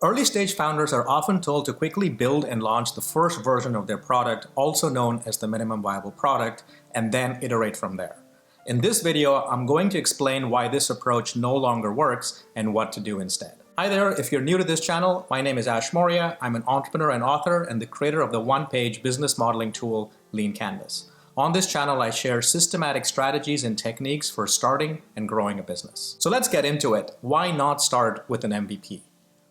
Early stage founders are often told to quickly build and launch the first version of their product, also known as the minimum viable product, and then iterate from there. In this video, I'm going to explain why this approach no longer works and what to do instead. Hi there, if you're new to this channel, my name is Ash Moria. I'm an entrepreneur and author and the creator of the one-page business modeling tool, Lean Canvas. On this channel, I share systematic strategies and techniques for starting and growing a business. So let's get into it. Why not start with an MVP?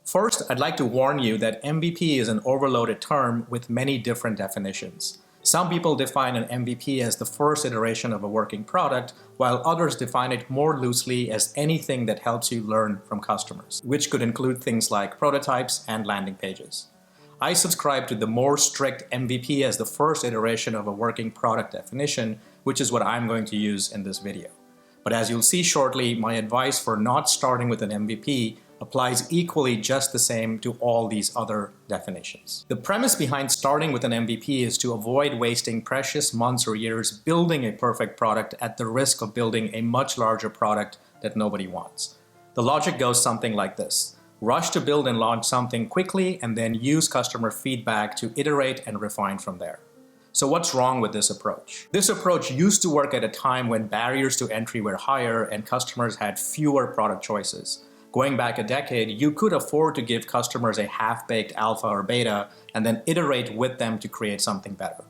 First, I'd like to warn you that MVP is an overloaded term with many different definitions. Some people define an MVP as the first iteration of a working product, while others define it more loosely as anything that helps you learn from customers, which could include things like prototypes and landing pages. I subscribe to the more strict MVP as the first iteration of a working product definition, which is what I'm going to use in this video. But as you'll see shortly, my advice for not starting with an MVP applies equally just the same to all these other definitions. The premise behind starting with an MVP is to avoid wasting precious months or years building a perfect product at the risk of building a much larger product that nobody wants. The logic goes something like this. Rush to build and launch something quickly and then use customer feedback to iterate and refine from there. So what's wrong with this approach? This approach used to work at a time when barriers to entry were higher and customers had fewer product choices. Going back a decade, you could afford to give customers a half-baked alpha or beta and then iterate with them to create something better.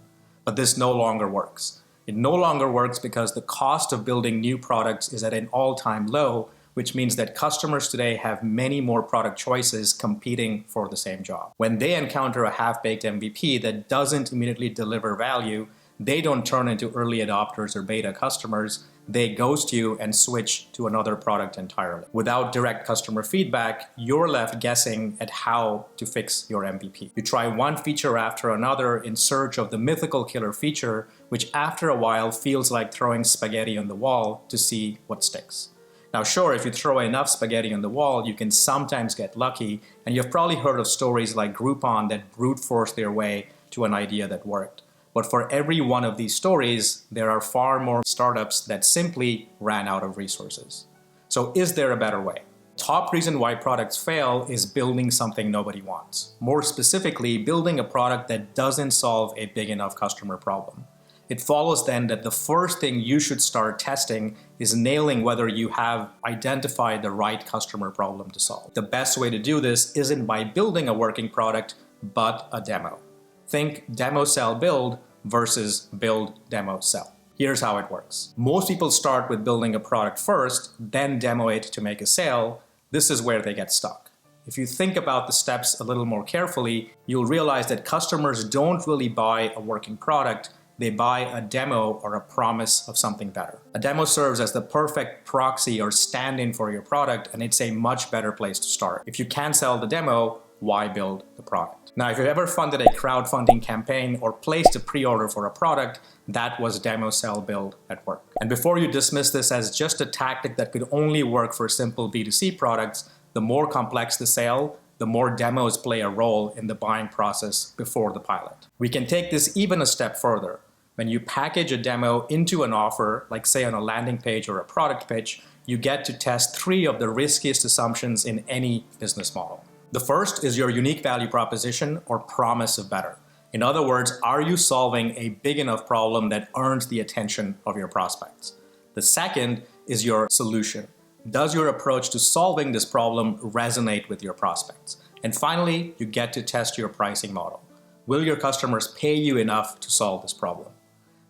But this no longer works. It no longer works because the cost of building new products is at an all-time low, which means that customers today have many more product choices competing for the same job. When they encounter a half-baked MVP that doesn't immediately deliver value, they don't turn into early adopters or beta customers. They ghost you and switch to another product entirely. Without direct customer feedback, you're left guessing at how to fix your MVP. You try one feature after another in search of the mythical killer feature, which after a while feels like throwing spaghetti on the wall to see what sticks. Now sure, if you throw enough spaghetti on the wall, you can sometimes get lucky, and you've probably heard of stories like Groupon that brute forced their way to an idea that worked. But for every one of these stories, there are far more startups that simply ran out of resources. So is there a better way? Top reason why products fail is building something nobody wants. More specifically, building a product that doesn't solve a big enough customer problem. It follows then that the first thing you should start testing is nailing whether you have identified the right customer problem to solve. The best way to do this isn't by building a working product, but a demo. Think demo, sell, build versus build, demo, sell. Here's how it works. Most people start with building a product first, then demo it to make a sale. This is where they get stuck. If you think about the steps a little more carefully, you'll realize that customers don't really buy a working product. They buy a demo or a promise of something better. A demo serves as the perfect proxy or stand-in for your product, and it's a much better place to start. If you can't sell the demo, why build the product? Now, if you've ever funded a crowdfunding campaign or placed a pre-order for a product, that was demo, sell, build at work. And before you dismiss this as just a tactic that could only work for simple B2C products, the more complex the sale, the more demos play a role in the buying process before the pilot. We can take this even a step further. When you package a demo into an offer, like say on a landing page or a product pitch, you get to test 3 of the riskiest assumptions in any business model. The first is your unique value proposition or promise of better. In other words, are you solving a big enough problem that earns the attention of your prospects? The second is your solution. Does your approach to solving this problem resonate with your prospects? And finally, you get to test your pricing model. Will your customers pay you enough to solve this problem?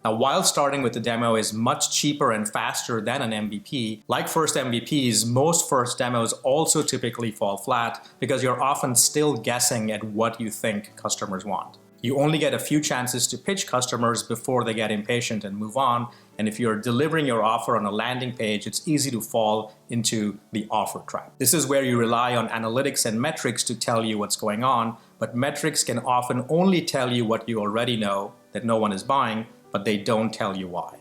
Now, while starting with the demo is much cheaper and faster than an MVP, like first MVPs, most first demos also typically fall flat because you're often still guessing at what you think customers want. You only get a few chances to pitch customers before they get impatient and move on, and if you're delivering your offer on a landing page, it's easy to fall into the offer trap. This is where you rely on analytics and metrics to tell you what's going on, but metrics can often only tell you what you already know, that no one is buying, but they don't tell you why.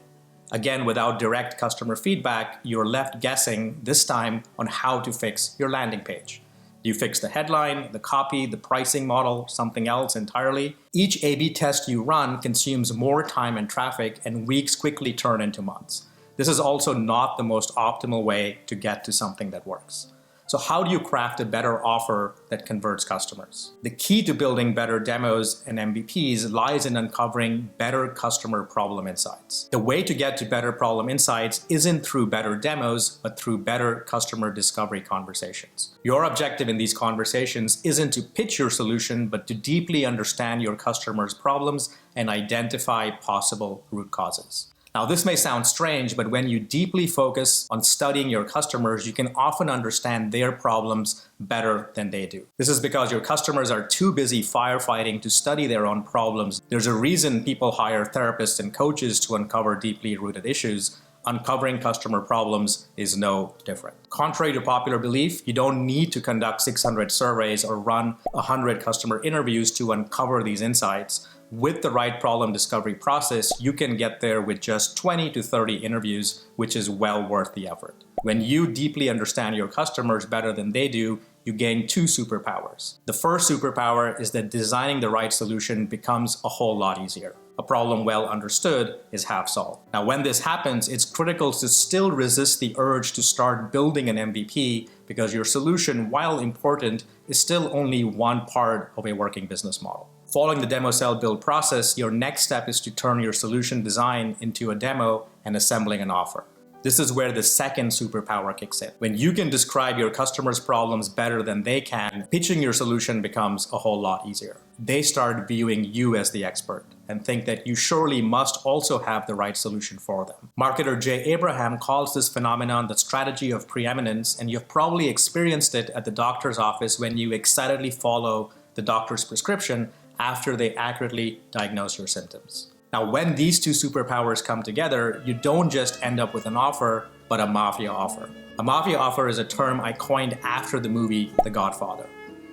Again, without direct customer feedback, you're left guessing, this time, on how to fix your landing page. Do you fix the headline, the copy, the pricing model, something else entirely? Each A/B test you run consumes more time and traffic, and weeks quickly turn into months. This is also not the most optimal way to get to something that works. So how do you craft a better offer that converts customers? The key to building better demos and MVPs lies in uncovering better customer problem insights. The way to get to better problem insights isn't through better demos, but through better customer discovery conversations. Your objective in these conversations isn't to pitch your solution, but to deeply understand your customers' problems and identify possible root causes. Now, this may sound strange, but when you deeply focus on studying your customers, you can often understand their problems better than they do. This is because your customers are too busy firefighting to study their own problems. There's a reason people hire therapists and coaches to uncover deeply rooted issues. Uncovering customer problems is no different. Contrary to popular belief, you don't need to conduct 600 surveys or run 100 customer interviews to uncover these insights. With the right problem discovery process, you can get there with just 20 to 30 interviews, which is well worth the effort. When you deeply understand your customers better than they do, you gain two superpowers. The first superpower is that designing the right solution becomes a whole lot easier. A problem well understood is half solved. Now, when this happens, it's critical to still resist the urge to start building an MVP, because your solution, while important, is still only one part of a working business model. Following the demo, sell, build process, your next step is to turn your solution design into a demo and assembling an offer. This is where the second superpower kicks in. When you can describe your customers' problems better than they can, pitching your solution becomes a whole lot easier. They start viewing you as the expert and think that you surely must also have the right solution for them. Marketer Jay Abraham calls this phenomenon the strategy of preeminence, and you've probably experienced it at the doctor's office when you excitedly follow the doctor's prescription after they accurately diagnose your symptoms. Now, when these two superpowers come together, you don't just end up with an offer, but a mafia offer. A mafia offer is a term I coined after the movie The Godfather.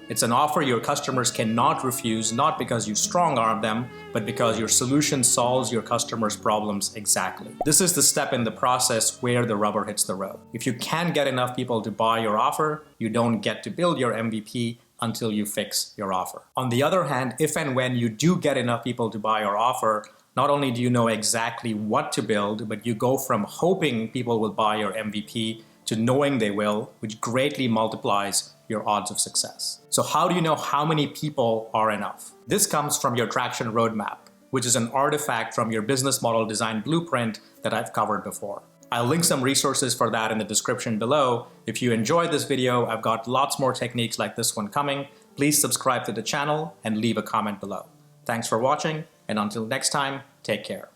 It's an offer your customers cannot refuse, not because you strong-arm them, but because your solution solves your customers' problems exactly. This is the step in the process where the rubber hits the road. If you can't get enough people to buy your offer, you don't get to build your MVP until you fix your offer. On the other hand, if and when you do get enough people to buy your offer, not only do you know exactly what to build, but you go from hoping people will buy your MVP to knowing they will, which greatly multiplies your odds of success. So how do you know how many people are enough? This comes from your traction roadmap, which is an artifact from your business model design blueprint that I've covered before. I'll link some resources for that in the description below. If you enjoyed this video, I've got lots more techniques like this one coming. Please subscribe to the channel and leave a comment below. Thanks for watching, and until next time, take care.